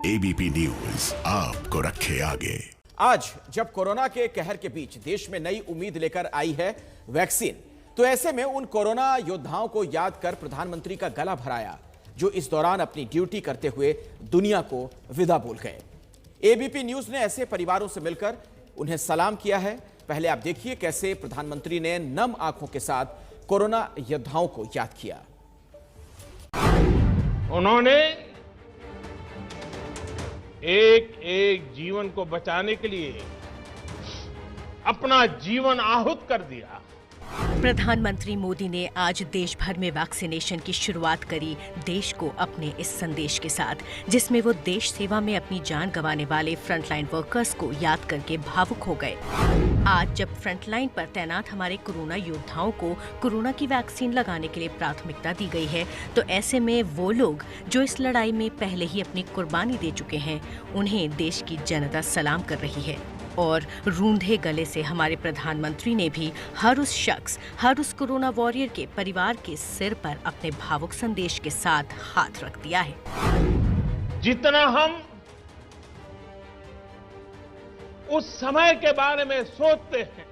ABP news आपको रखे आगे। आज जब कोरोना के कहर के बीच देश में नई उम्मीद लेकर आई है वैक्सीन, तो ऐसे में उन कोरोना योद्धाओं को याद कर प्रधानमंत्री का गला भराया, जो इस दौरान अपनी ड्यूटी करते हुए दुनिया को विदा बोल गए। एबीपी न्यूज ने ऐसे परिवारों से मिलकर उन्हें सलाम किया है। पहले आप देखिए कैसे प्रधानमंत्री ने नम आंखों के साथ कोरोना योद्धाओं को याद किया। उन्होंने एक एक जीवन को बचाने के लिए अपना जीवन आहूत कर दिया। प्रधानमंत्री मोदी ने आज देश भर में वैक्सीनेशन की शुरुआत करी, देश को अपने इस संदेश के साथ, जिसमें वो देश सेवा में अपनी जान गंवाने वाले फ्रंटलाइन वर्कर्स को याद करके भावुक हो गए। आज जब फ्रंटलाइन पर तैनात हमारे कोरोना योद्धाओं को कोरोना की वैक्सीन लगाने के लिए प्राथमिकता दी गई है, तो ऐसे में वो लोग जो इस लड़ाई में पहले ही अपनी कुर्बानी दे चुके हैं, उन्हें देश की जनता सलाम कर रही है। और रूंधे गले से हमारे प्रधानमंत्री ने भी हर उस शख्स, हर उस कोरोना वॉरियर के परिवार के सिर पर अपने भावुक संदेश के साथ हाथ रख दिया है। जितना हम उस समय के बारे में सोचते हैं,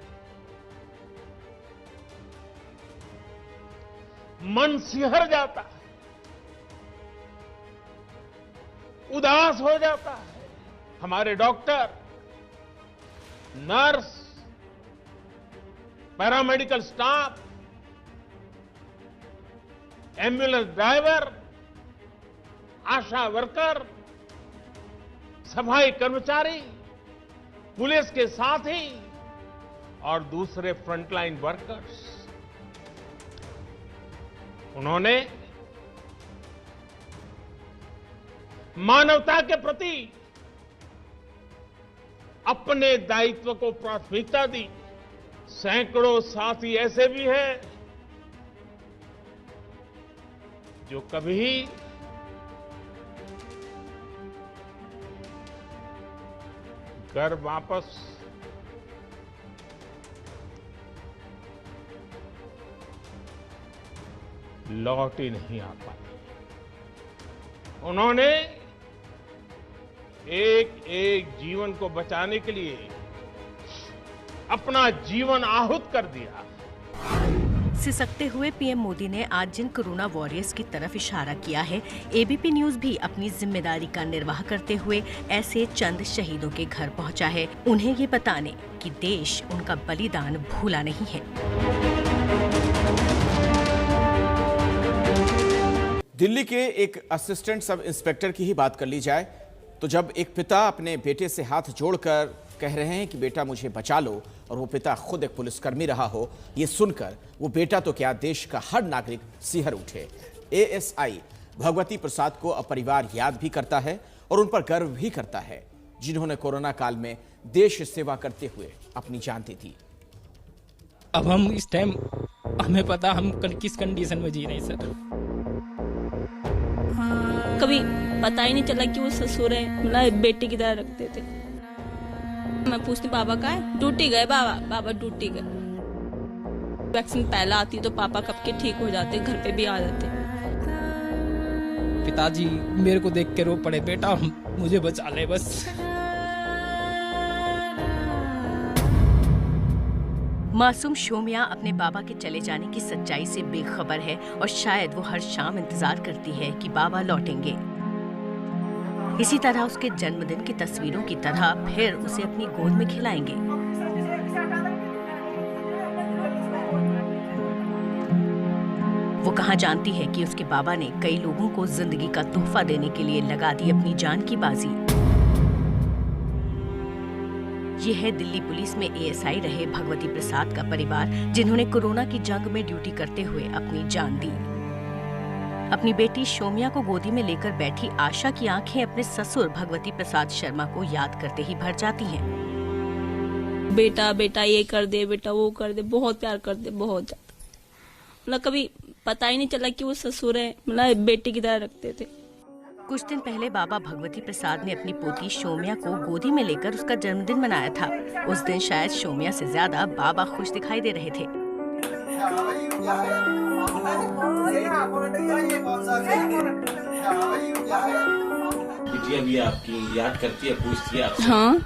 मन सिहर जाता है, उदास हो जाता है। हमारे doctor, nurse, paramedical staff, ambulance driver, ASHA worker, सफाई कर्मचारी, पुलिस के साथी और दूसरे फ्रंटलाइन वर्कर्स, उन्होंने मानवता के प्रति अपने दायित्व को प्राथमिकता दी। सैकड़ों साथी ऐसे भी हैं जो कभी घर वापस लौट ही नहीं आ पाए। उन्होंने एक एक जीवन को बचाने के लिए अपना जीवन आहूत कर दिया। सिसकते हुए पीएम मोदी ने आज जिन कोरोना वॉरियर्स की तरफ इशारा किया है, एबीपी न्यूज भी अपनी जिम्मेदारी का निर्वाह करते हुए ऐसे चंद शहीदों के घर पहुंचा है, उन्हें ये बताने कि देश उनका बलिदान भूला नहीं है। दिल्ली के एक असिस्टेंट सब इंस्पेक्टर की ही बात कर ली जाए, तो जब एक पिता अपने बेटे से हाथ जोड़कर कह रहे हैं कि बेटा मुझे बचा लो, और वो पिता खुद एक पुलिसकर्मी रहा हो, ये सुनकर वो बेटा तो क्या, देश का हर नागरिक सिहर उठे। एएसआई भगवती प्रसाद को अब परिवार याद भी करता है और उन पर गर्व भी करता है, जिन्होंने कोरोना काल में देश सेवा करते हुए अपनी जान दी थी। अब हम इस टाइम हमें पता हम किस कंडीशन में जी रहे हैं सर। कभी पता ही नहीं चला कि वो ससुर है, मतलब बेटी की तरह रखते थे। मैं पूछती पापा कहाँ है, ड्यूटी गए बाबा ड्यूटी गए। वैक्सीन पहला आती तो पापा कब के ठीक हो जाते, घर पे भी आ जाते। पिताजी मेरे को देख के रो पड़े, बेटा मुझे बचा ले बस। मासूम शोमिया अपने बाबा के चले जाने की सच्चाई से बेखबर है और शायद वो हर शाम इंतजार करती है कि बाबा लौटेंगे। इसी तरह उसके जन्मदिन की तस्वीरों की तरह फिर उसे अपनी गोद में खिलाएंगे। वो कहाँ जानती है कि उसके बाबा ने कई लोगों को जिंदगी का तोहफा देने के लिए लगा दी अपनी जान की बाजी। ये है दिल्ली पुलिस में एएसआई रहे भगवती प्रसाद का परिवार, जिन्होंने कोरोना की जंग में ड्यूटी करते हुए अपनी जान दी। अपनी बेटी शोमिया को गोदी में लेकर बैठी आशा की आंखें अपने ससुर भगवती प्रसाद शर्मा को याद करते ही भर जाती हैं। बेटा बेटा ये कर दे, बेटा वो कर दे, बहुत प्यार कर दे, बहुत ज्यादा। मतलब कभी पता ही नहीं चला कि वो ससुर है, मतलब बेटी की तरह रखते थे। कुछ दिन पहले बाबा भगवती प्रसाद ने अपनी पोती शोमिया को गोदी में लेकर उसका जन्मदिन मनाया था। उस दिन शायद शोमिया से ज्यादा बाबा खुश दिखाई दे रहे थे। बिटिया भी आपकी याद करती है, पूछती है आपसे? हाँ,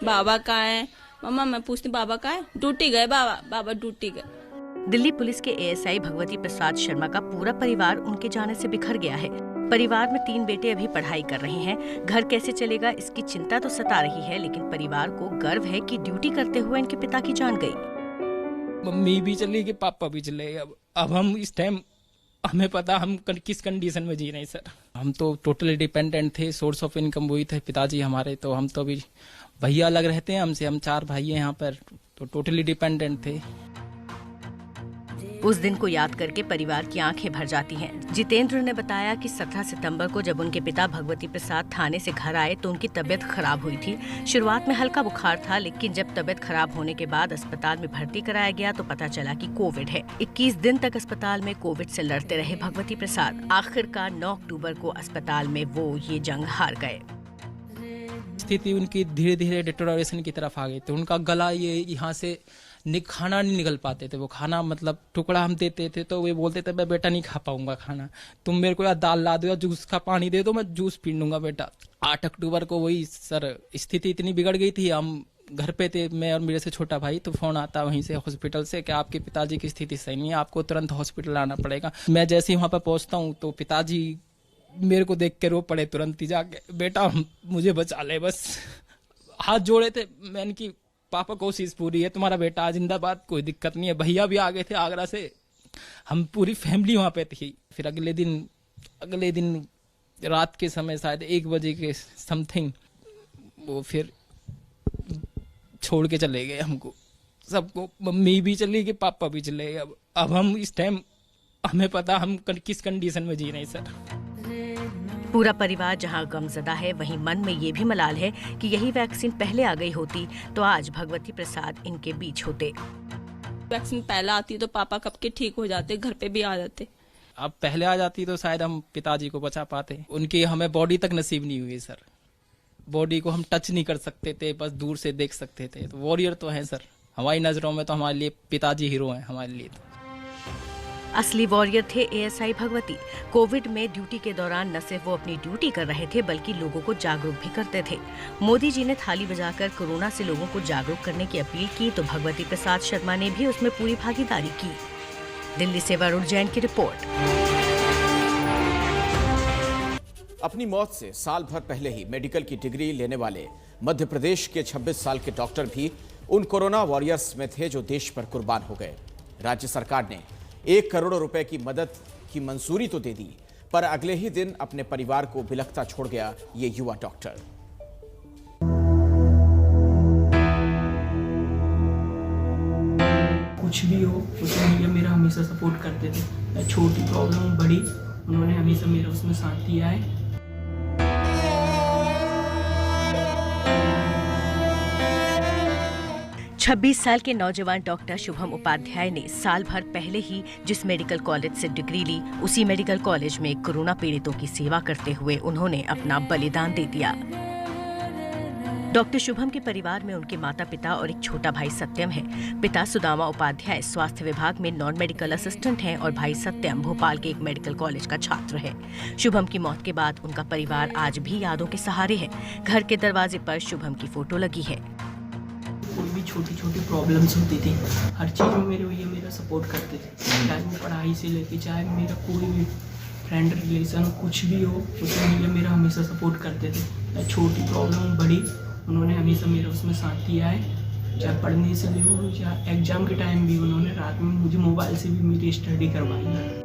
बाबा कहाँ है मम्मा, मैं पूछती बाबा कहाँ है, ड्यूटी गए बाबा, बाबा ड्यूटी गए। दिल्ली पुलिस के एएसआई भगवती प्रसाद शर्मा का पूरा परिवार उनके जाने से बिखर गया है। परिवार में 3 बेटे अभी पढ़ाई कर रहे हैं। घर कैसे चलेगा इसकी चिंता तो सता रही है, लेकिन परिवार को गर्व है कि ड्यूटी करते हुए इनके पिता की जान गई। मम्मी भी चली गई, पापा भी चले गए। अब हम इस टाइम हमें पता हम किस कंडीशन में जी रहे हैं सर। हम तो टोटली डिपेंडेंट थे, सोर्स ऑफ इनकम वही थे पिताजी हमारे। तो हम तो अभी भैया अलग रहते हैं हमसे, हम 4 भाई हैं यहाँ पर, तो टोटली डिपेंडेंट थे। उस दिन को याद करके परिवार की आंखें भर जाती हैं। जितेंद्र ने बताया कि 17 सितंबर को जब उनके पिता भगवती प्रसाद थाने से घर आए तो उनकी तबीयत खराब हुई थी। शुरुआत में हल्का बुखार था, लेकिन जब तबीयत खराब होने के बाद अस्पताल में भर्ती कराया गया तो पता चला कि कोविड है। 21 दिन तक अस्पताल में कोविड से लड़ते रहे भगवती प्रसाद। आखिरकार 9 अक्टूबर को अस्पताल में वो ये जंग हार गए। स्थिति उनकी धीरे धीरे डिटोरेशन की तरफ आ गई। तो उनका गला ये यहाँ से खाना नहीं निकल पाते थे। वो खाना मतलब टुकड़ा हम देते थे तो वे बोलते थे मैं बेटा नहीं खा पाऊंगा खाना, तुम मेरे को या दाल ला दो या जूस का पानी दे दो, मैं जूस पी लूंगा बेटा। 8 अक्टूबर को वही सर स्थिति इतनी बिगड़ गई थी, हम घर पे थे, मैं और मेरे से छोटा भाई, तो फोन आता वहीं से हॉस्पिटल से कि आपके पिताजी की स्थिति सही नहीं है, आपको तुरंत हॉस्पिटल आना पड़ेगा। मैं जैसे ही वहाँ पर पहुँचता हूँ तो पिताजी मेरे को देख के रो पड़े तुरंत ही जाके, बेटा मुझे बचा ले बस। हाथ जोड़े थे, मैंने की पापा कोशिश पूरी है, तुम्हारा बेटा जिंदाबाद, कोई दिक्कत नहीं है। भैया भी आ गए थे आगरा से, हम पूरी फैमिली वहाँ पे थी। फिर अगले दिन रात के समय शायद 1 बजे के समथिंग वो फिर छोड़ के चले गए हमको सबको। मम्मी भी चली गई, पापा भी चले गए। अब हम इस टाइम हमें पता हम किस कंडीशन में जी रहे हैं सर। पूरा परिवार जहां गमजदा है, वहीं मन में ये भी मलाल है कि यही वैक्सीन पहले आ गई होती तो आज भगवती प्रसाद इनके बीच होते। वैक्सीन पहले आती तो पापा कब के ठीक हो जाते, घर पे भी आ जाते। अब पहले आ जाती तो शायद हम पिताजी को बचा पाते। उनकी हमें बॉडी तक नसीब नहीं हुई सर। बॉडी को हम टच नहीं कर सकते थे, बस दूर से देख सकते थे। तो वॉरियर तो हैं सर, हमारी नजरों में तो हमारे लिए पिताजी हीरो हैं हमारे लिए। तो असली वॉरियर थे एएसआई भगवती। कोविड में ड्यूटी के दौरान न सिर्फ वो अपनी ड्यूटी कर रहे थे, बल्कि लोगों को जागरूक भी करते थे। मोदी जी ने थाली बजाकर कोरोना से लोगों को जागरूक करने की अपील की तो भगवती प्रसाद शर्मा ने भी उसमें पूरी भागीदारी की। दिल्ली से वरुण जैन की रिपोर्ट। अपनी मौत से साल भर पहले ही मेडिकल की डिग्री लेने वाले मध्य प्रदेश के 26 साल के डॉक्टर भी उन कोरोना वॉरियर्स में थे जो देश पर कुर्बान हो गए। राज्य सरकार ने 1 करोड़ रुपए की मदद की मंजूरी तो दे दी, पर अगले ही दिन अपने परिवार को बिलखता छोड़ गया ये युवा डॉक्टर। कुछ भी हो सोशल मीडिया मेरा हमेशा सपोर्ट करते थे। छोटी प्रॉब्लम बड़ी, उन्होंने हमेशा मेरा उसमें साथ दिया है। छब्बीस साल के नौजवान डॉक्टर शुभम उपाध्याय ने साल भर पहले ही जिस मेडिकल कॉलेज से डिग्री ली, उसी मेडिकल कॉलेज में कोरोना पीड़ितों की सेवा करते हुए उन्होंने अपना बलिदान दे दिया। डॉक्टर शुभम के परिवार में उनके माता पिता और एक छोटा भाई सत्यम है। पिता सुदामा उपाध्याय स्वास्थ्य विभाग में नॉन मेडिकल असिस्टेंट हैं और भाई सत्यम भोपाल के एक मेडिकल कॉलेज का छात्र है। शुभम की मौत के बाद उनका परिवार आज भी यादों के सहारे है। घर के दरवाजे पर शुभम की फोटो लगी है। कोई भी छोटी छोटी प्रॉब्लम्स होती थी, हर चीज़ में मेरे भैया मेरा सपोर्ट करते थे, चाहे वो पढ़ाई से लेके चाहे मेरा कोई भी फ्रेंड रिलेशन कुछ भी हो, उसमें भैया मेरा हमेशा सपोर्ट करते थे। छोटी प्रॉब्लम बड़ी, उन्होंने हमेशा मेरा उसमें साथ दिया है। चाहे पढ़ने से भी हो, चाहे एग्जाम के टाइम भी उन्होंने रात में मुझे मोबाइल से भी मेरी स्टडी करवाई है।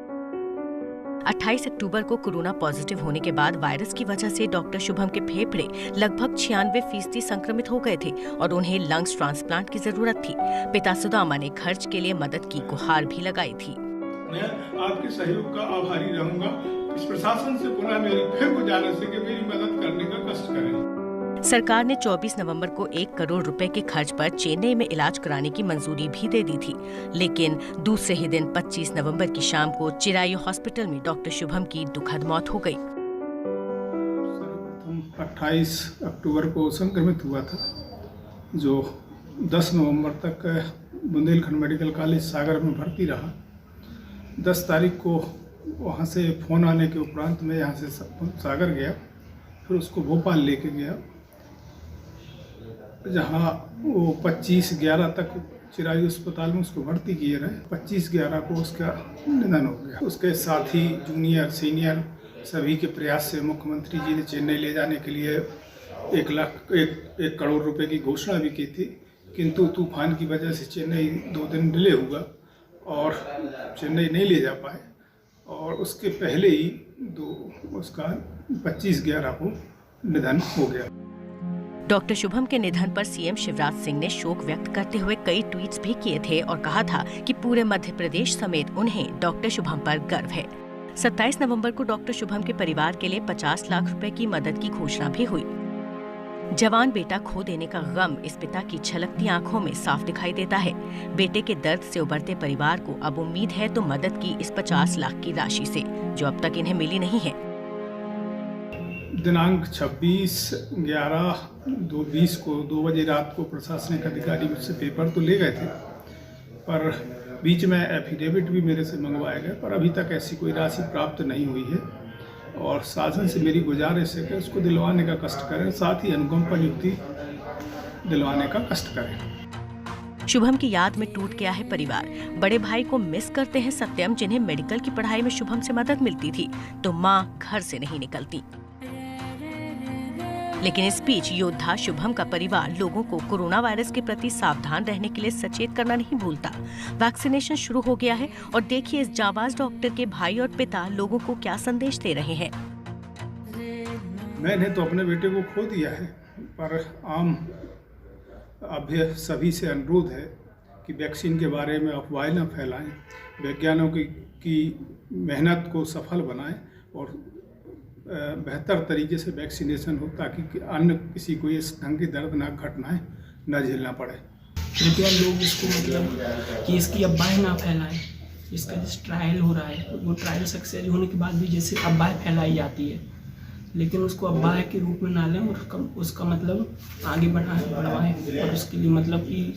28 अक्टूबर को कोरोना पॉजिटिव होने के बाद वायरस की वजह से डॉक्टर शुभम के फेफड़े लगभग 96% संक्रमित हो गए थे और उन्हें लंग्स ट्रांसप्लांट की जरूरत थी। पिता सुदामा ने खर्च के लिए मदद की गुहार भी लगाई थी। मैं आपके सहयोग का आभारी रहूंगा। इस प्रशासन से पुनः मेरी फिर गुजारिश है कि मेरी मदद करने का कष्ट करें। सरकार ने 24 नवंबर को 1 करोड़ रुपए के खर्च पर चेन्नई में इलाज कराने की मंजूरी भी दे दी थी, लेकिन दूसरे ही दिन 25 नवंबर की शाम को चिरायू हॉस्पिटल में डॉक्टर शुभम की दुखद मौत हो गई। 28 अक्टूबर को संक्रमित हुआ था, जो 10 नवंबर तक बुंदेलखंड मेडिकल कॉलेज सागर में भर्ती रहा। 10 तारीख को वहाँ से फ़ोन आने के उपरांत मैं यहाँ से सागर गया। फिर उसको भोपाल लेके गया, जहाँ वो 25/11 तक चिरायु अस्पताल में उसको भर्ती किए रहे। 25/11 को उसका निधन हो गया। उसके साथी जूनियर सीनियर सभी के प्रयास से मुख्यमंत्री जी ने चेन्नई ले जाने के लिए 1 करोड़ रुपए की घोषणा भी की थी, किंतु तूफान की वजह से चेन्नई 2 दिन डिले हुआ और चेन्नई नहीं ले जा पाए, और उसके पहले ही उसका 25/11 को निधन हो गया। डॉक्टर शुभम के निधन पर सीएम शिवराज सिंह ने शोक व्यक्त करते हुए कई ट्वीट्स भी किए थे और कहा था कि पूरे मध्य प्रदेश समेत उन्हें डॉक्टर शुभम पर गर्व है। 27 नवंबर को डॉक्टर शुभम के परिवार के लिए 50 लाख रुपए की मदद की घोषणा भी हुई। जवान बेटा खो देने का गम इस पिता की छलकती आंखों में साफ दिखाई देता है। बेटे के दर्द से उबरते परिवार को अब उम्मीद है तो मदद की इस 50 लाख की राशि से, जो अब तक इन्हें मिली नहीं है। दिनांक 26/11/2020 को 2 बजे रात को प्रशासनिक अधिकारी मुझसे पेपर तो ले गए थे, पर बीच में एफिडेविट भी मेरे से मंगवाए गए, पर अभी तक ऐसी कोई राशि प्राप्त नहीं हुई है। और शासन से मेरी गुजारिश है कि उसको दिलवाने का कष्ट करें, साथ ही अनुकंपा नियुक्ति दिलवाने का कष्ट करें। शुभम की याद में टूट गया है परिवार। बड़े भाई को मिस करते हैं सत्यम, जिन्हें मेडिकल की पढ़ाई में शुभम से मदद मिलती थी तो माँ घर से नहीं निकलती। लेकिन इस बीच योद्धा शुभम का परिवार लोगों को कोरोना वायरस के प्रति सावधान रहने के लिए सचेत करना नहीं भूलता। वैक्सीनेशन शुरू हो गया है और देखिए इस जाबाज डॉक्टर के भाई और पिता लोगों को क्या संदेश दे रहे हैं। मैंने तो अपने बेटे को खो दिया है, पर आम अभ्य सभी से अनुरोध है कि वैक्सीन के बारे में अफवाहें न फैलाएं, वैज्ञानिकों की मेहनत को सफल बनाएं और बेहतर तरीके से वैक्सीनेशन हो, ताकि अन्य किसी को इस ढंग की दर्दनाक घटनाएं न झेलना पड़े। कृपया लोग इसको मतलब कि इसकी अफवाहें ना फैलाएं। इसका जैसे ट्रायल हो रहा है, वो ट्रायल सक्सेस होने के बाद भी जैसे अफवाहें फैलाई जाती है, लेकिन उसको अफवाह के रूप में ना लें और उसका मतलब आगे बढ़ाएं और उसके लिए मतलब कि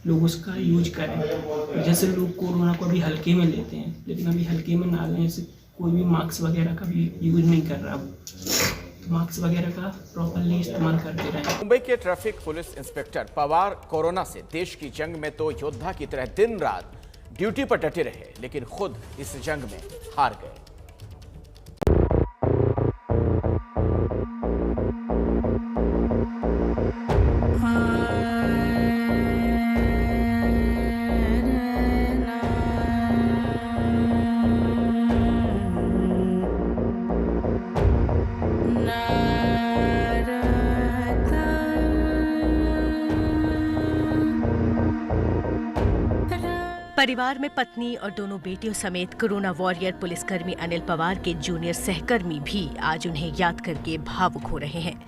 लोग उसका यूज करें। जैसे लोग कोरोना को अभी हल्के में लेते हैं, लेकिन अभी हल्के में ना लें। जैसे कोई भी मास्क वगैरह का भी यूज नहीं कर रहा, तो मास्क वगैरह का प्रॉपर्ली इस्तेमाल करते रहें। मुंबई के traffic police inspector Pawar corona से देश की जंग में तो योद्धा की तरह दिन रात ड्यूटी पर डटे रहे, लेकिन खुद इस जंग में हार गए। परिवार में पत्नी और दोनों बेटियों समेत कोरोना वॉरियर पुलिसकर्मी अनिल पवार के जूनियर सहकर्मी भी आज उन्हें याद करके भावुक हो रहे हैं।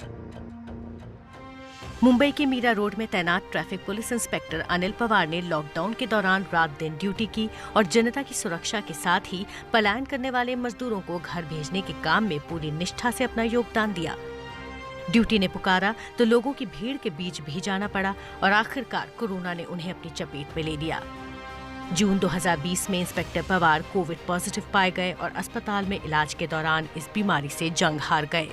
मुंबई के मीरा रोड में तैनात traffic police inspector Anil Pawar ने लॉकडाउन के दौरान रात दिन ड्यूटी की और जनता की सुरक्षा के साथ ही पलायन करने वाले मजदूरों को घर भेजने के काम में पूरी निष्ठा से अपना योगदान दिया। ड्यूटी ने पुकारा तो लोगों की भीड़ के बीच भी जाना पड़ा और आखिरकार कोरोना ने उन्हें अपनी चपेट में ले लिया। जून 2020 में इंस्पेक्टर पवार कोविड पॉजिटिव पाए गए और अस्पताल में इलाज के दौरान इस बीमारी से जंग हार गए।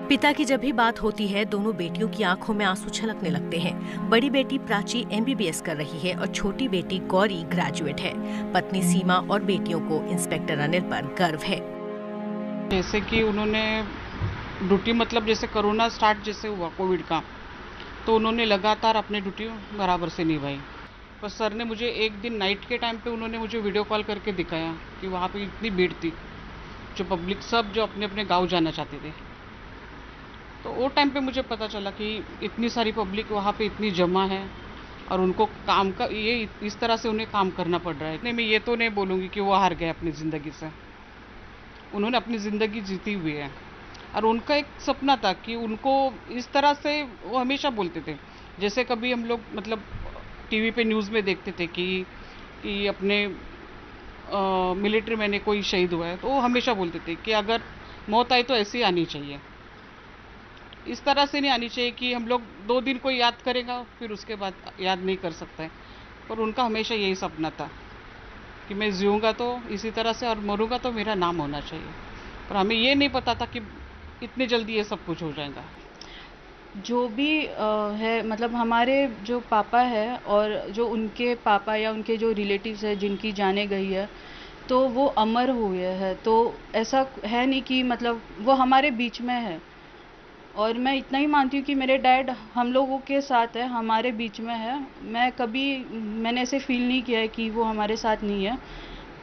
पिता की जब भी बात होती है, दोनों बेटियों की आंखों में आंसू छलकने लगते हैं। बड़ी बेटी प्राची MBBS कर रही है और छोटी बेटी गौरी ग्रेजुएट है। पत्नी सीमा और बेटियों को इंस्पेक्टर अनिल पर गर्व है। जैसे कि उन्होंने ड्यूटी मतलब जैसे कोरोना स्टार्ट जैसे हुआ कोविड का, तो उन्होंने लगातार अपनी ड्यूटी बराबर से निभाई। पर सर ने मुझे एक दिन नाइट के टाइम पे उन्होंने मुझे वीडियो कॉल करके दिखाया कि वहाँ पे इतनी भीड़ थी, जो पब्लिक सब जो अपने अपने गांव जाना चाहते थे। तो वो टाइम पे मुझे पता चला कि इतनी सारी पब्लिक वहाँ पे इतनी जमा है और उनको काम का ये इस तरह से उन्हें काम करना पड़ रहा है। नहीं, मैं ये तो नहीं बोलूँगी कि वो हार गए अपनी ज़िंदगी से। उन्होंने अपनी ज़िंदगी जीती हुई है और उनका एक सपना था कि उनको इस तरह से वो हमेशा बोलते थे, जैसे कभी हम लोग मतलब टीवी पे न्यूज़ में देखते थे कि अपने मिलिट्री में कोई शहीद हुआ है, तो वो हमेशा बोलते थे कि अगर मौत आई तो ऐसी आनी चाहिए, इस तरह से नहीं आनी चाहिए कि हम लोग 2 दिन कोई याद करेगा फिर उसके बाद याद नहीं कर सकता है। पर उनका हमेशा यही सपना था कि मैं जीऊँगा तो इसी तरह से और मरूँगा तो मेरा नाम होना चाहिए। पर हमें ये नहीं पता था कि इतनी जल्दी ये सब कुछ हो जाएगा। जो भी है मतलब हमारे जो पापा है और जो उनके पापा या उनके जो रिलेटिव्स है जिनकी जाने गई है तो वो अमर हुए हैं, तो ऐसा है नहीं कि मतलब वो हमारे बीच में है। और मैं इतना ही मानती हूँ कि मेरे डैड हम लोगों के साथ है, हमारे बीच में है। मैंने ऐसे फील नहीं किया है कि वो हमारे साथ नहीं है।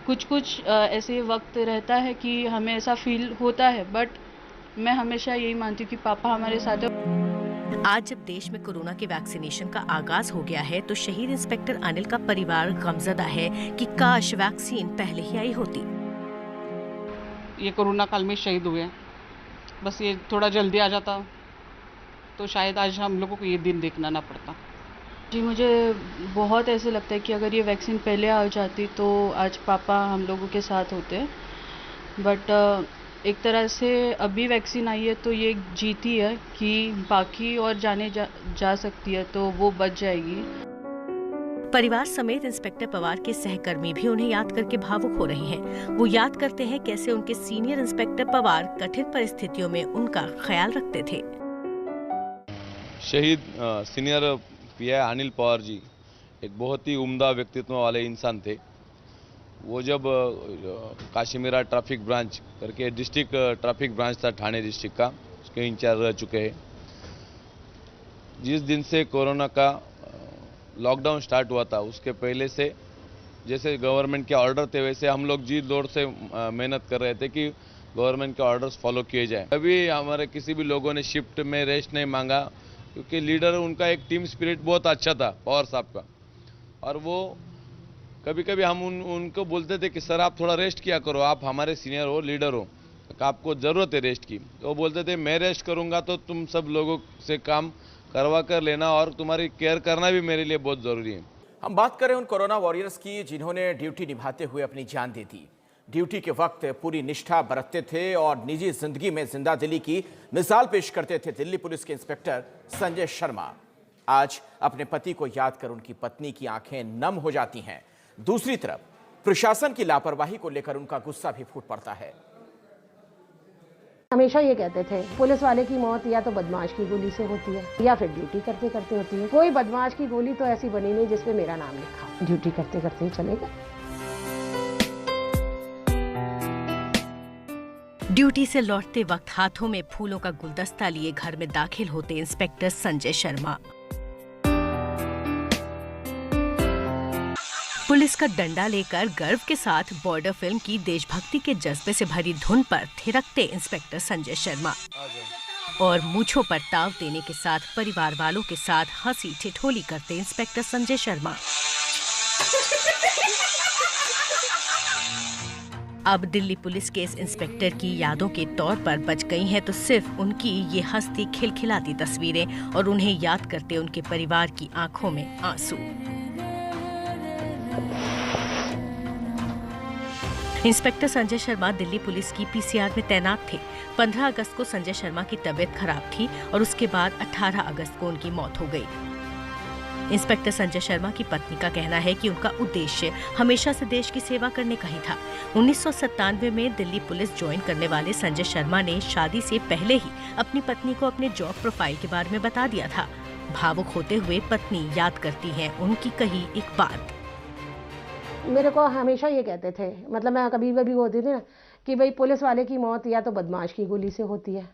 कुछ ऐसे वक्त रहता है कि हमें ऐसा फील होता है, बट मैं हमेशा यही मानती हूँ कि पापा हमारे साथ है। आज जब देश में कोरोना के वैक्सीनेशन का आगाज हो गया है तो शहीद इंस्पेक्टर अनिल का परिवार गमजदा है कि काश वैक्सीन पहले ही आई होती। ये कोरोना काल में शहीद हुए, बस ये थोड़ा जल्दी आ जाता तो शायद आज हम लोगों को ये दिन देखना ना पड़ता। जी मुझे बहुत ऐसे लगता है कि अगर ये वैक्सीन पहले आ जाती तो आज पापा हम लोगों के साथ होते, बट एक तरह से अभी वैक्सीन आई है तो ये जीत ही है कि बाकी और जा सकती है तो वो बच जाएगी। परिवार समेत इंस्पेक्टर पवार के सहकर्मी भी उन्हें याद करके भावुक हो रहे हैं। वो याद करते हैं कैसे उनके सीनियर इंस्पेक्टर पवार कठिन परिस्थितियों में उनका ख्याल रखते थे। शहीद सीनियर पीआई अनिल पवार जी एक बहुत ही उम्दा व्यक्तित्व वाले इंसान थे। वो जब काशीमीरा ट्रैफिक ब्रांच करके डिस्ट्रिक्ट ट्रैफिक ब्रांच था ठाणे डिस्ट्रिक्ट का, उसके इंचार्ज रह चुके हैं। जिस दिन से कोरोना का लॉकडाउन स्टार्ट हुआ था उसके पहले से जैसे गवर्नमेंट के ऑर्डर थे वैसे हम लोग जी दौड़ से मेहनत कर रहे थे कि गवर्नमेंट के ऑर्डर्स फॉलो किए जाए। अभी हमारे किसी भी लोगों ने शिफ्ट में रेस्ट नहीं मांगा क्योंकि लीडर उनका एक टीम स्पिरिट बहुत अच्छा था पवार साहब का। और वो कभी कभी हम उनको बोलते थे कि सर आप थोड़ा रेस्ट किया करो, आप हमारे सीनियर हो, लीडर हो, आपको ज़रूरत है रेस्ट की। तो वो बोलते थे मैं रेस्ट करूंगा तो तुम सब लोगों से काम करवा कर लेना और तुम्हारी केयर करना भी मेरे लिए बहुत ज़रूरी है। हम बात करें उन कोरोना वॉरियर्स की जिन्होंने ड्यूटी निभाते हुए अपनी जान दे दी। ड्यूटी के वक्त पूरी निष्ठा बरतते थे और निजी जिंदगी में जिंदा दिली की मिसाल पेश करते थे दिल्ली पुलिस के इंस्पेक्टर संजय शर्मा। आज अपने पति को याद कर उनकी पत्नी की आंखें नम हो जाती हैं। दूसरी तरफ प्रशासन की लापरवाही को लेकर उनका गुस्सा भी फूट पड़ता है। हमेशा ये कहते थे पुलिस वाले की मौत या तो बदमाश की गोली से होती है या फिर ड्यूटी करते करते होती है। कोई बदमाश की गोली तो ऐसी बनी नहीं जिसपे मेरा नाम लिखा। ड्यूटी करते करते ही चलेगा। ड्यूटी से लौटते वक्त हाथों में फूलों का गुलदस्ता लिए घर में दाखिल होते इंस्पेक्टर संजय शर्मा। पुलिस का डंडा लेकर गर्व के साथ बॉर्डर फिल्म की देशभक्ति के जज्बे से भरी धुन पर थिरकते इंस्पेक्टर संजय शर्मा और मूंछों पर ताव देने के साथ परिवार वालों के साथ हंसी ठिठोली करते इंस्पेक्टर संजय शर्मा। अब दिल्ली पुलिस के इस इंस्पेक्टर की यादों के तौर पर बच गई हैं तो सिर्फ उनकी ये हंसती खिलखिलाती तस्वीरें और उन्हें याद करते उनके परिवार की आंखों में आंसू। इंस्पेक्टर संजय शर्मा दिल्ली पुलिस की पीसीआर में तैनात थे। 15 अगस्त को संजय शर्मा की तबीयत खराब थी और उसके बाद 18 अगस्त को उनकी मौत हो गई। इंस्पेक्टर संजय शर्मा की पत्नी का कहना है कि उनका उद्देश्य हमेशा से देश की सेवा करने का ही था। 1997 में दिल्ली पुलिस ज्वाइन करने वाले संजय शर्मा ने शादी से पहले ही अपनी पत्नी को अपने जॉब प्रोफाइल के बारे में बता दिया था। भावुक होते हुए पत्नी याद करती हैं उनकी कही एक बात। मेरे को हमेशा ये कहते थे, मतलब मैं कभी कभी होती थी ना कि भाई पुलिस वाले की मौत या तो बदमाश की गोली से होती है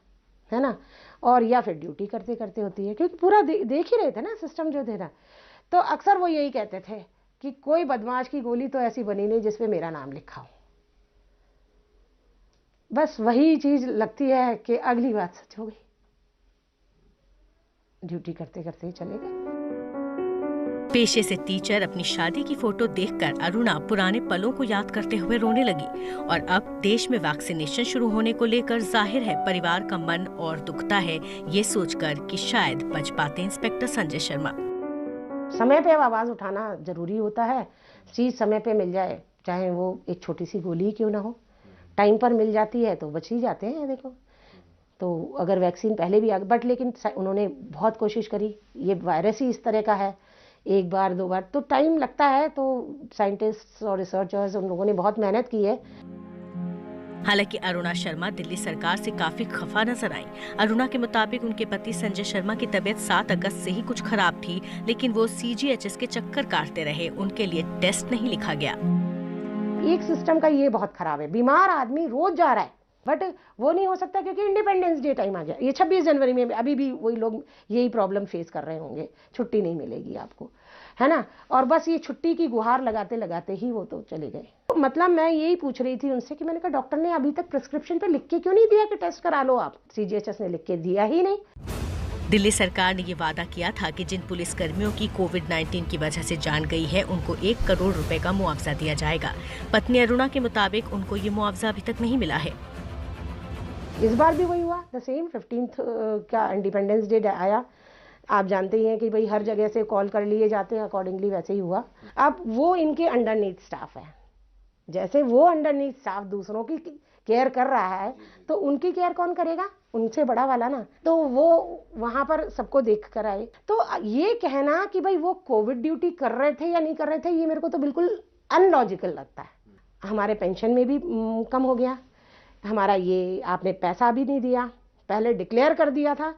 ना, और या फिर ड्यूटी करते करते होती है, क्योंकि पूरा देख ही रहे थे ना सिस्टम जो थे ना। तो अक्सर वो यही कहते थे कि कोई बदमाश की गोली तो ऐसी बनी नहीं जिसपे मेरा नाम लिखा हो। बस वही चीज लगती है कि अगली बात सच हो गई। ड्यूटी करते करते ही चले गए। पेशे से टीचर अपनी शादी की फोटो देखकर अरुणा पुराने पलों को याद करते हुए रोने लगी। और अब देश में वैक्सीनेशन शुरू होने को लेकर जाहिर है परिवार का मन और दुखता है ये सोचकर कि शायद बच पाते इंस्पेक्टर संजय शर्मा। समय पे आवाज उठाना जरूरी होता है। चीज समय पे मिल जाए, चाहे वो एक छोटी सी गोली क्यों ना हो, टाइम पर मिल जाती है तो बच ही जाते हैं। देखो तो अगर वैक्सीन पहले भी आ गई, बट लेकिन उन्होंने बहुत कोशिश करी। ये वायरस ही इस तरह का है, एक बार दो बार तो टाइम लगता है। तो साइंटिस्ट और रिसर्चर्स उन लोगों ने बहुत मेहनत की है। हालांकि अरुणा शर्मा दिल्ली सरकार से काफी खफा नजर आई। अरुणा के मुताबिक उनके पति संजय शर्मा की तबीयत 7 अगस्त से ही कुछ खराब थी, लेकिन वो CGHS के चक्कर काटते रहे, उनके लिए टेस्ट नहीं लिखा गया। एक सिस्टम का ये बहुत खराब है, बीमार आदमी रोज जा रहा है, बट वो नहीं हो सकता क्योंकि इंडिपेंडेंस डे टाइम आ गया। ये 26 जनवरी में अभी भी वही लोग यही प्रॉब्लम फेस कर रहे होंगे, छुट्टी नहीं मिलेगी आपको, है ना। और बस ये छुट्टी की गुहार लगाते लगाते ही वो तो चले गए। मतलब मैं यही पूछ रही थी उनसे कि मैंने कहा डॉक्टर ने अभी तक प्रिस्क्रिप्शन पे लिख के क्यों नहीं दिया कि टेस्ट करा लो आप? CGHS ने लिख के दिया ही नहीं। दिल्ली सरकार ने ये वादा किया था कि जिन पुलिसकर्मियों की कोविड-19 की वजह से जान गई है, उनको 1 करोड़ रुपए का मुआवजा दिया जाएगा। पत्नी अरुणा के मुताबिक उनको ये मुआवजा अभी तक नहीं मिला है। इस बार भी वही हुआ, द सेम 15th का इंडिपेंडेंस डे आया। आप जानते ही हैं कि भाई हर जगह से कॉल कर लिए जाते हैं, अकॉर्डिंगली वैसे ही हुआ। अब वो इनके अंडरनीथ स्टाफ है, जैसे वो अंडरनीथ स्टाफ दूसरों की केयर कर रहा है तो उनकी केयर कौन करेगा? उनसे बड़ा वाला ना। तो वो वहां पर सबको देख कर आए। तो ये कहना कि भाई वो कोविड ड्यूटी कर रहे थे या नहीं कर रहे थे, ये मेरे को तो बिल्कुल अनलॉजिकल लगता है। हमारे पेंशन में भी कम हो गया हमारा, ये आपने पैसा भी नहीं दिया, पहले डिक्लेयर कर दिया था।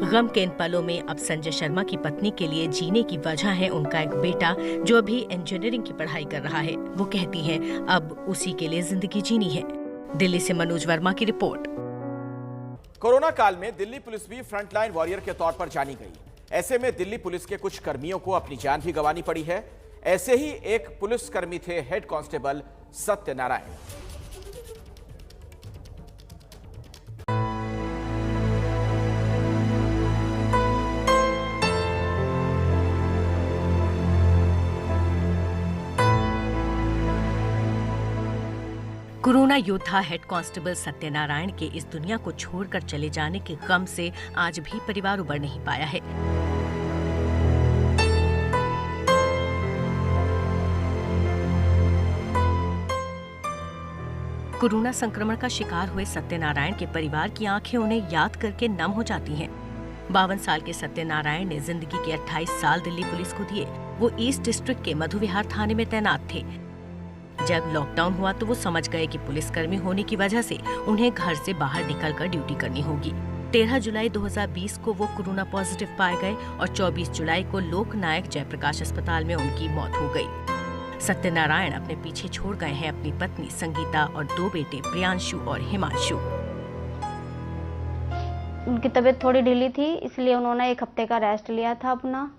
गम के इन पलों में अब संजय शर्मा की पत्नी के लिए जीने की वजह है उनका एक बेटा जो अभी इंजीनियरिंग की पढ़ाई कर रहा है। वो कहती हैं अब उसी के लिए जिंदगी जीनी है। दिल्ली से मनोज वर्मा की रिपोर्ट। कोरोना काल में दिल्ली पुलिस भी फ्रंटलाइन वॉरियर के तौर पर जानी गई। ऐसे में दिल्ली पुलिस के कुछ कर्मियों को अपनी जान भी गंवानी पड़ी है। ऐसे ही एक पुलिसकर्मी थे हेड कांस्टेबल सत्यनारायण। कोरोना योद्धा हेड कांस्टेबल सत्यनारायण के इस दुनिया को छोड़कर चले जाने के गम से आज भी परिवार उबर नहीं पाया है। कोरोना संक्रमण का शिकार हुए सत्यनारायण के परिवार की आंखें उन्हें याद करके नम हो जाती हैं। 52 साल के सत्यनारायण ने जिंदगी के 28 साल दिल्ली पुलिस को दिए। वो ईस्ट डिस्ट्रिक्ट के मधुविहार थाने में तैनात थे। जब लॉकडाउन हुआ तो वो समझ गए कि पुलिसकर्मी होने की वजह से उन्हें घर से बाहर निकलकर ड्यूटी करनी होगी। 13 जुलाई 2020 को वो कोरोना पॉजिटिव पाए गए और 24 जुलाई को लोकनायक जयप्रकाश अस्पताल में उनकी मौत हो गई। सत्यनारायण अपने पीछे छोड़ गए हैं अपनी पत्नी संगीता और 2 बेटे प्रियांशु और हिमांशु। उनकी तबीयत थोड़ी ढीली थी, इसलिए उन्होंने 1 हफ्ते का रेस्ट लिया था अपना।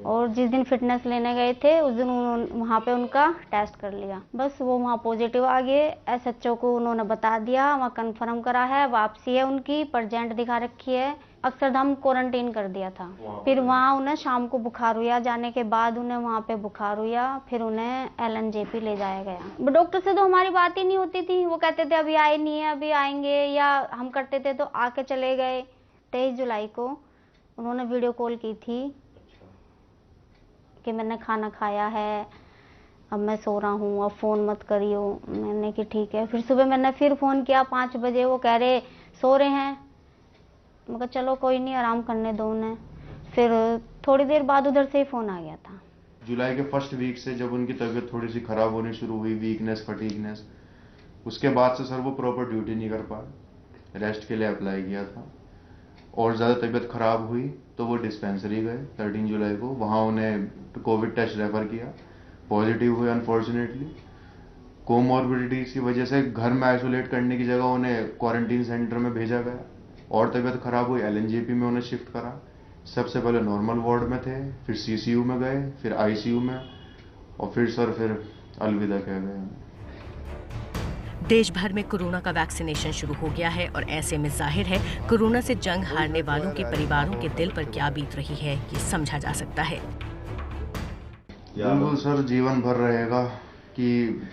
और जिस दिन फिटनेस लेने गए थे उस दिन वहाँ पे उनका टेस्ट कर लिया, बस वो वहाँ पॉजिटिव आ गए। SHO को उन्होंने बता दिया, वहाँ कंफर्म करा है, वापसी है उनकी, परजेंट दिखा रखी है। अक्षरधाम क्वारंटीन कर दिया था। फिर वहाँ उन्हें शाम को बुखार हुआ, जाने के बाद उन्हें वहाँ पे बुखार हुआ, फिर उन्हें LNJP ले जाया गया। डॉक्टर से तो हमारी बात ही नहीं होती थी, वो कहते थे अभी आए नहीं है, अभी आएंगे, या हम करते थे तो आके चले गए। 23 जुलाई को उन्होंने वीडियो कॉल की थी कि मैंने खाना खाया है, अब मैं सो रहा हूँ, अब फ़ोन मत करियो। मैंने कि ठीक है। फिर सुबह मैंने फिर फ़ोन किया 5 बजे, वो कह रहे सो रहे हैं। मैं कहा चलो कोई नहीं, आराम करने दो उन्हें। फिर थोड़ी देर बाद उधर से ही फ़ोन आ गया था। जुलाई के फर्स्ट वीक से जब उनकी तबीयत थोड़ी सी ख़राब होनी शुरू हुई, वीकनेस, फटीगनेस, उसके बाद से सर वो प्रॉपर ड्यूटी नहीं कर पाए। रेस्ट के लिए अप्लाई किया था और ज़्यादा तबीयत ख़राब हुई तो वो डिस्पेंसरी गए 13 जुलाई को। वहाँ उन्हें कोविड टेस्ट रेफर किया, पॉजिटिव हुए अनफॉर्चुनेटली। कोमॉर्बिडिटीज़ की वजह से घर में आइसोलेट करने की जगह उन्हें क्वारंटीन सेंटर में भेजा गया और तबीयत ख़राब हुई, LNJP में उन्हें शिफ्ट करा। सबसे पहले नॉर्मल वार्ड में थे, फिर CCU में गए, फिर ICU में, और फिर अलविदा कह गए। देश भर में कोरोना का वैक्सीनेशन शुरू हो गया है और ऐसे में जाहिर है कोरोना से जंग हारने वालों के परिवारों के दिल पर क्या बीत रही है ये समझा जा सकता है। बिल्कुल सर, जीवन भर रहेगा कि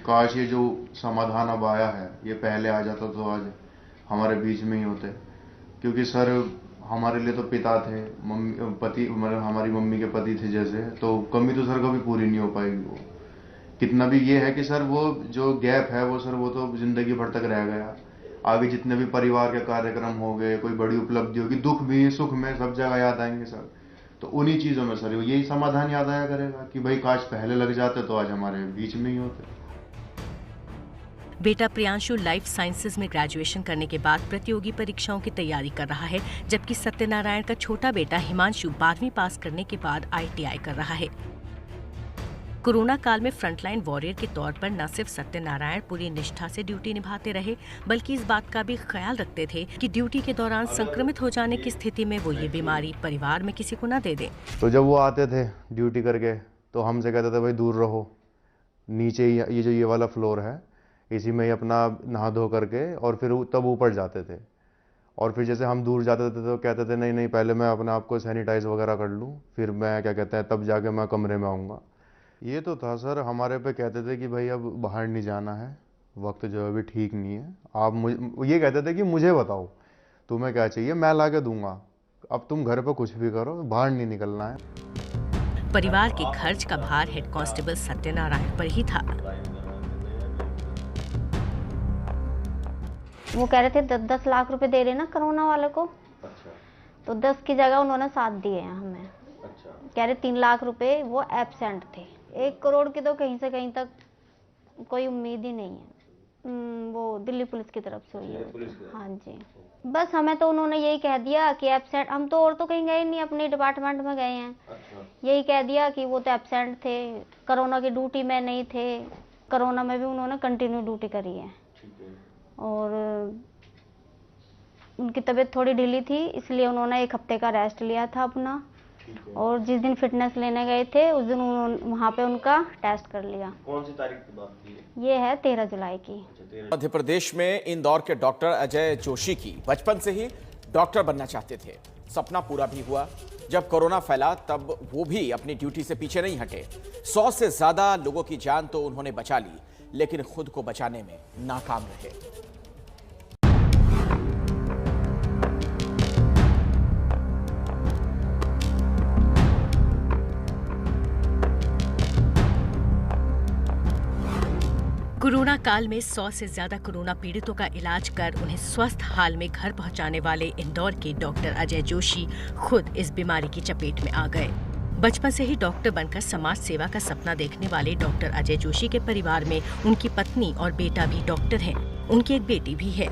काश ये जो समाधान अब आया है ये पहले आ जाता तो आज हमारे बीच में ही होते। क्योंकि सर हमारे लिए तो पिता थे, पति, मतलब हमारी मम्मी के पति थे जैसे, तो कमी तो सर कभी पूरी नहीं हो पाएगी। वो कितना भी ये है कि सर वो जो गैप है वो सर वो तो जिंदगी भर तक रह गया। आगे जितने भी परिवार के कार्यक्रम हो गए, कोई बड़ी उपलब्धि होगी, दुख भी सुख में सब जगह याद आएंगे सर। तो उन्हीं चीज़ों में सर यही समाधान याद आया करेगा कि भाई काश पहले लग जाते तो आज हमारे बीच में ही होते। बेटा प्रियांशु लाइफ साइंसेज में ग्रेजुएशन करने के बाद प्रतियोगी परीक्षाओं की तैयारी कर रहा है, जबकि सत्यनारायण का छोटा बेटा हिमांशु 12वीं पास करने के बाद ITI कर रहा है। कोरोना काल में फ्रंटलाइन वॉरियर के तौर पर न सिर्फ सत्यनारायण पूरी निष्ठा से ड्यूटी निभाते रहे, बल्कि इस बात का भी ख्याल रखते थे कि ड्यूटी के दौरान संक्रमित हो जाने की स्थिति में वो ये बीमारी परिवार में किसी को न दे दें। तो जब वो आते थे ड्यूटी करके तो हमसे कहते थे भाई दूर रहो, नीचे ही ये जो ये वाला फ्लोर है इसी में ही अपना नहा धो करके और फिर तब ऊपर जाते थे। और फिर जैसे हम दूर जाते थे तो कहते थे नहीं पहले मैं अपने आप को सैनिटाइज वगैरह कर लूँ, फिर मैं क्या कहते हैं तब जाके मैं कमरे में आऊँगा। ये तो था सर, हमारे पे कहते थे कि भाई अब बाहर नहीं जाना है, वक्त जो है अभी ठीक नहीं है। आप ये कहते थे कि मुझे बताओ तुम्हें क्या चाहिए, मैं ला के दूंगा, अब तुम घर पे कुछ भी करो, बाहर नहीं निकलना है। परिवार के खर्च का भार हेड कांस्टेबल सत्यनारायण पर ही था। वो कह रहे थे 10 लाख रुपए दे रहे ना कोरोना वाले को। अच्छा। तो 10 की जगह उन्होंने 7 दिए हैं हमें। अच्छा। कह रहे 3 लाख रुपए वो एब्सेंट थे। 1 करोड़ की तो कहीं से कहीं तक कोई उम्मीद ही नहीं है। वो दिल्ली पुलिस की तरफ से हुई है। हाँ जी। बस हमें तो उन्होंने यही कह दिया कि एब्सेंट, हम तो और तो कहीं गए नहीं, अपने डिपार्टमेंट में गए हैं। अच्छा। यही कह दिया कि वो तो एब्सेंट थे, कोरोना की ड्यूटी में नहीं थे। कोरोना में भी उन्होंने कंटिन्यू ड्यूटी करी है। और उनकी तबीयत थोड़ी ढीली थी, इसलिए उन्होंने 1 हफ्ते का रेस्ट लिया था अपना। और जिस दिन फिटनेस लेने गए थे उस दिन उन्होंने वहाँ पे उनका टेस्ट कर लिया। कौन सी तारीख की बात थी? ये है 13 जुलाई की। मध्य प्रदेश में इंदौर के डॉक्टर अजय जोशी की बचपन से ही डॉक्टर बनना चाहते थे। सपना पूरा भी हुआ। जब कोरोना फैला तब वो भी अपनी ड्यूटी से पीछे नहीं हटे। 100 से ज्यादा लोगों की जान तो उन्होंने बचा ली, लेकिन खुद को बचाने में नाकाम रहे। कोरोना काल में 100 से ज्यादा कोरोना पीड़ितों का इलाज कर उन्हें स्वस्थ हाल में घर पहुंचाने वाले इंदौर के डॉक्टर अजय जोशी खुद इस बीमारी की चपेट में आ गए। बचपन से ही डॉक्टर बनकर समाज सेवा का सपना देखने वाले डॉक्टर अजय जोशी के परिवार में उनकी पत्नी और बेटा भी डॉक्टर हैं। उनकी एक बेटी भी है।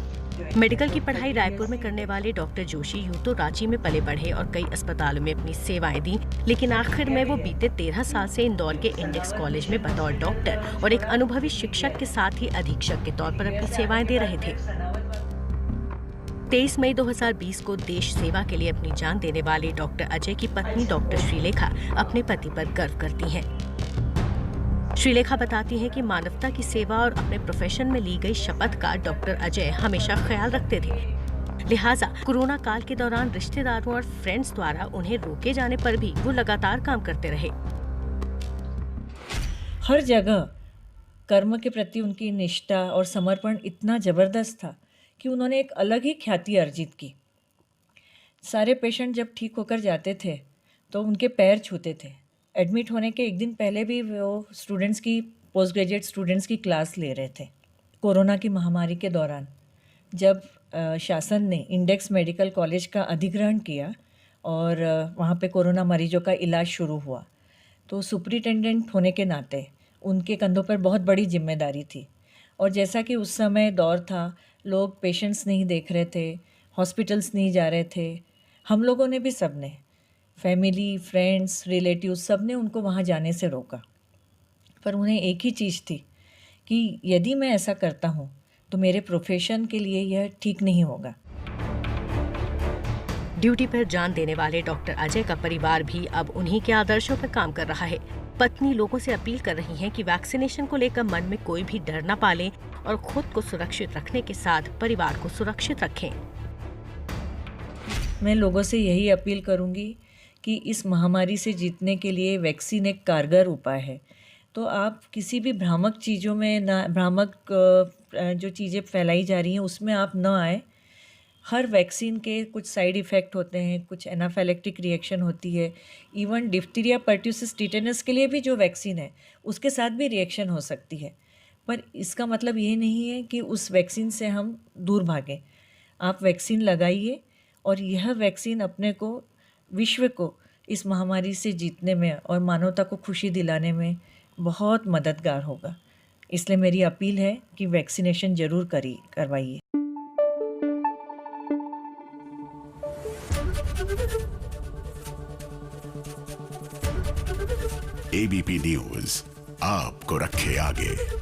मेडिकल की पढ़ाई रायपुर में करने वाले डॉक्टर जोशी यूं तो रांची में पले बढ़े और कई अस्पतालों में अपनी सेवाएं दी, लेकिन आखिर में वो बीते 13 साल से इंदौर के इंडेक्स कॉलेज में बतौर डॉक्टर और एक अनुभवी शिक्षक के साथ ही अधीक्षक के तौर पर अपनी सेवाएं दे रहे थे। 23 मई 2020 को देश सेवा के लिए अपनी जान देने वाले डॉक्टर अजय की पत्नी डॉक्टर श्रीलेखा अपने पति पर गर्व करती हैं। श्रीलेखा बताती हैं कि मानवता की सेवा और अपने प्रोफेशन में ली गई शपथ का डॉक्टर अजय हमेशा ख्याल रखते थे। लिहाजा कोरोना काल के दौरान रिश्तेदारों और फ्रेंड्स द्वारा उन्हें रोके जाने पर भी वो लगातार काम करते रहे। हर जगह कर्म के प्रति उनकी निष्ठा और समर्पण इतना जबरदस्त था कि उन्होंने एक अलग ही ख्याति अर्जित की। सारे पेशेंट जब ठीक होकर जाते थे तो उनके पैर छूते थे। एडमिट होने के 1 दिन पहले भी वो स्टूडेंट्स की, पोस्ट ग्रेजुएट स्टूडेंट्स की क्लास ले रहे थे। कोरोना की महामारी के दौरान जब शासन ने इंडेक्स मेडिकल कॉलेज का अधिग्रहण किया और वहाँ पे कोरोना मरीजों का इलाज शुरू हुआ, तो सुपरिटेंडेंट होने के नाते उनके कंधों पर बहुत बड़ी जिम्मेदारी थी। और जैसा कि उस समय दौर था, लोग पेशेंट्स नहीं देख रहे थे, हॉस्पिटल्स नहीं जा रहे थे, हम लोगों ने भी, सब ने, फैमिली, फ्रेंड्स, रिलेटिव्स, सब ने उनको वहाँ जाने से रोका। पर उन्हें एक ही चीज़ थी कि यदि मैं ऐसा करता हूँ तो मेरे प्रोफेशन के लिए यह ठीक नहीं होगा। ड्यूटी पर जान देने वाले डॉक्टर अजय का परिवार भी अब उन्हीं के आदर्शों पर काम कर रहा है। पत्नी लोगों से अपील कर रही हैं कि वैक्सीनेशन को लेकर मन में कोई भी डर न पालें और खुद को सुरक्षित रखने के साथ परिवार को सुरक्षित रखें। मैं लोगों से यही अपील करूंगी कि इस महामारी से जीतने के लिए वैक्सीन एक कारगर उपाय है। तो आप किसी भी भ्रामक चीज़ों में ना, भ्रामक जो चीज़ें फैलाई जा रही हैं उसमें आप न आए। हर वैक्सीन के कुछ साइड इफ़ेक्ट होते हैं, कुछ एनाफिलेक्टिक रिएक्शन होती है। इवन डिप्थीरिया, पर्ट्यूसिस, टिटेनस के लिए भी जो वैक्सीन है उसके साथ भी रिएक्शन हो सकती है। पर इसका मतलब ये नहीं है कि उस वैक्सीन से हम दूर भागें। आप वैक्सीन लगाइए और यह वैक्सीन अपने को, विश्व को इस महामारी से जीतने में और मानवता को खुशी दिलाने में बहुत मददगार होगा। इसलिए मेरी अपील है कि वैक्सीनेशन जरूर करवाइए। एबीपी न्यूज आपको रखे आगे।